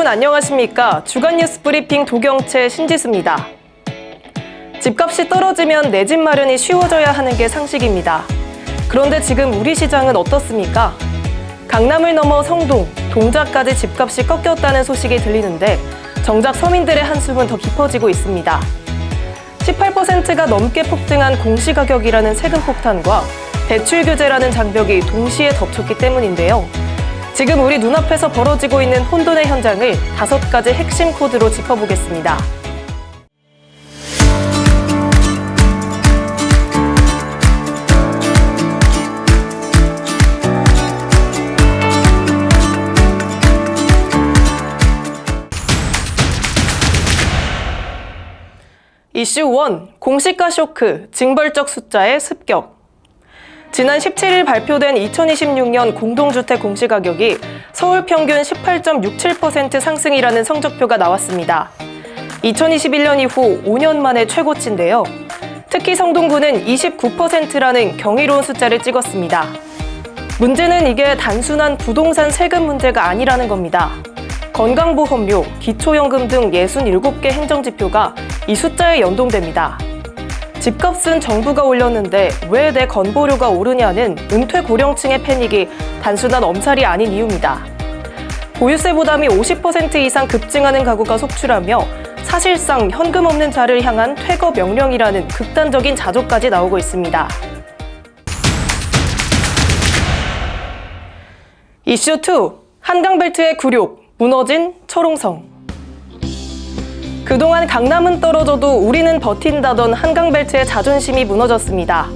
안녕하십니까. 주간 뉴스 브리핑 도경채 신지수입니다. 집값이 떨어지면 내 집 마련이 쉬워져야 하는 게 상식입니다. 그런데 지금 우리 시장은 어떻습니까? 강남을 넘어 성동, 동작까지 집값이 꺾였다는 소식이 들리는데 정작 서민들의 한숨은 더 깊어지고 있습니다. 18%가 넘게 폭등한 공시가격이라는 세금 폭탄과 대출 규제라는 장벽이 동시에 덮쳤기 때문인데요. 지금 우리 눈앞에서 벌어지고 있는 혼돈의 현장을 5가지 핵심 코드로 짚어보겠습니다. 이슈 1. 공시가 쇼크, 징벌적 숫자의 습격. 지난 17일 발표된 2026년 공동주택 공시가격이 서울 평균 18.67% 상승이라는 성적표가 나왔습니다. 2021년 이후 5년 만에 최고치인데요. 특히 성동구는 29%라는 경이로운 숫자를 찍었습니다. 문제는 이게 단순한 부동산 세금 문제가 아니라는 겁니다. 건강보험료, 기초연금 등 67개 행정지표가 이 숫자에 연동됩니다. 집값은 정부가 올렸는데 왜 내 건보료가 오르냐는 은퇴 고령층의 패닉이 단순한 엄살이 아닌 이유입니다. 보유세 부담이 50% 이상 급증하는 가구가 속출하며 사실상 현금 없는 자를 향한 퇴거 명령이라는 극단적인 자조까지 나오고 있습니다. 이슈 2. 한강벨트의 굴욕, 무너진 철옹성. 그동안 강남은 떨어져도 우리는 버틴다던 한강벨트의 자존심이 무너졌습니다.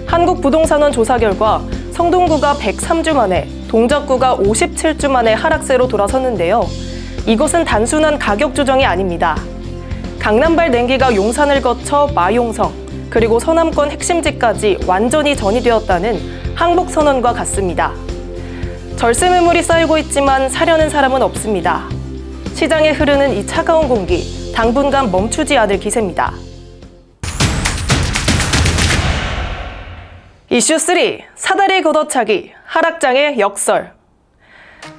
한국부동산원 조사 결과 성동구가 103주 만에, 동작구가 57주 만에 하락세로 돌아섰는데요. 이것은 단순한 가격 조정이 아닙니다. 강남발 냉기가 용산을 거쳐 마용성, 그리고 서남권 핵심지까지 완전히 전이되었다는 항복선언과 같습니다. 절세 매물이 쌓이고 있지만 사려는 사람은 없습니다. 시장에 흐르는 이 차가운 공기, 당분간 멈추지 않을 기세입니다. 이슈 3. 사다리 걷어차기, 하락장의 역설.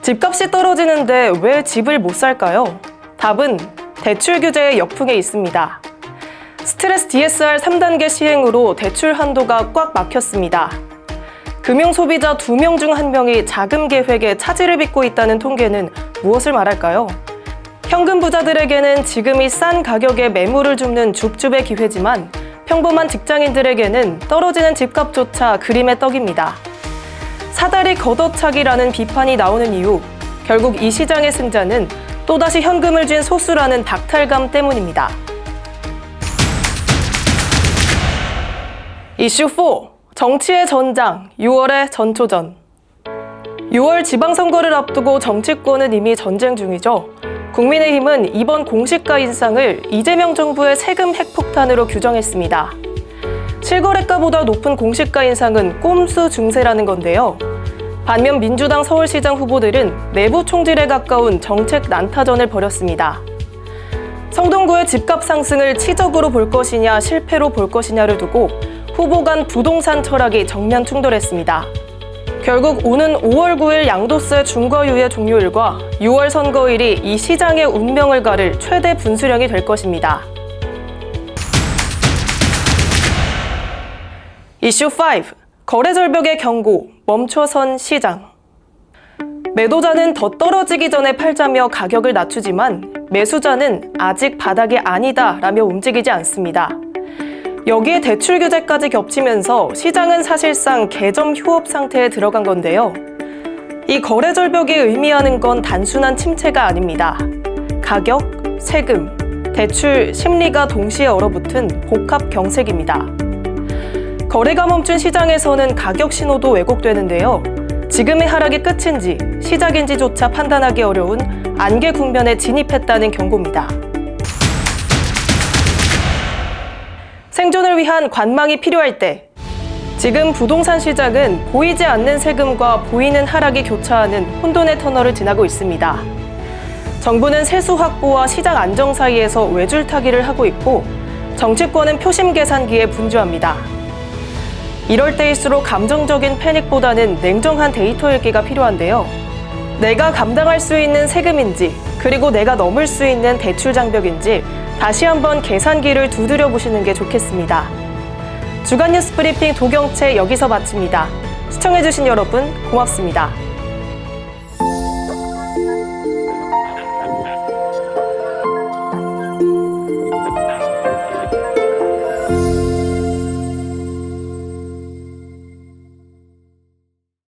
집값이 떨어지는데 왜 집을 못 살까요? 답은 대출 규제의 역풍에 있습니다. 스트레스 DSR 3단계 시행으로 대출 한도가 꽉 막혔습니다. 금융소비자 2명 중 1명이 자금 계획에 차질을 빚고 있다는 통계는 무엇을 말할까요? 현금 부자들에게는 지금이 싼 가격에 매물을 줍는 줍줍의 기회지만 평범한 직장인들에게는 떨어지는 집값조차 그림의 떡입니다. 사다리 걷어차기라는 비판이 나오는 이유, 결국 이 시장의 승자는 또다시 현금을 쥔 소수라는 박탈감 때문입니다. 이슈 4. 정치의 전장, 6월의 전초전. 6월 지방선거를 앞두고 정치권은 이미 전쟁 중이죠. 국민의힘은 이번 공시가 인상을 이재명 정부의 세금 핵폭탄으로 규정했습니다. 실거래가보다 높은 공시가 인상은 꼼수 중세라는 건데요. 반면 민주당 서울시장 후보들은 내부 총질에 가까운 정책 난타전을 벌였습니다. 성동구의 집값 상승을 치적으로 볼 것이냐 실패로 볼 것이냐를 두고 후보 간 부동산 철학이 정면 충돌했습니다. 결국 오는 5월 9일 양도세 중과유예 종료일과 6월 선거일이 이 시장의 운명을 가를 최대 분수령이 될 것입니다. 이슈 5. 거래 절벽의 경고, 멈춰선 시장. 매도자는 더 떨어지기 전에 팔자며 가격을 낮추지만 매수자는 아직 바닥이 아니다 라며 움직이지 않습니다. 여기에 대출 규제까지 겹치면서 시장은 사실상 개점 휴업 상태에 들어간 건데요. 이 거래 절벽이 의미하는 건 단순한 침체가 아닙니다. 가격, 세금, 대출, 심리가 동시에 얼어붙은 복합 경색입니다. 거래가 멈춘 시장에서는 가격 신호도 왜곡되는데요. 지금의 하락이 끝인지 시작인지조차 판단하기 어려운 안개 국면에 진입했다는 경고입니다. 생존을 위한 관망이 필요할 때, 지금 부동산 시장은 보이지 않는 세금과 보이는 하락이 교차하는 혼돈의 터널을 지나고 있습니다. 정부는 세수 확보와 시장 안정 사이에서 외줄타기를 하고 있고 정치권은 표심 계산기에 분주합니다. 이럴 때일수록 감정적인 패닉보다는 냉정한 데이터 읽기가 필요한데요. 내가 감당할 수 있는 세금인지, 그리고 내가 넘을 수 있는 대출 장벽인지 다시 한번 계산기를 두드려 보시는 게 좋겠습니다. 주간 뉴스 브리핑 도경채 여기서 마칩니다. 시청해주신 여러분 고맙습니다.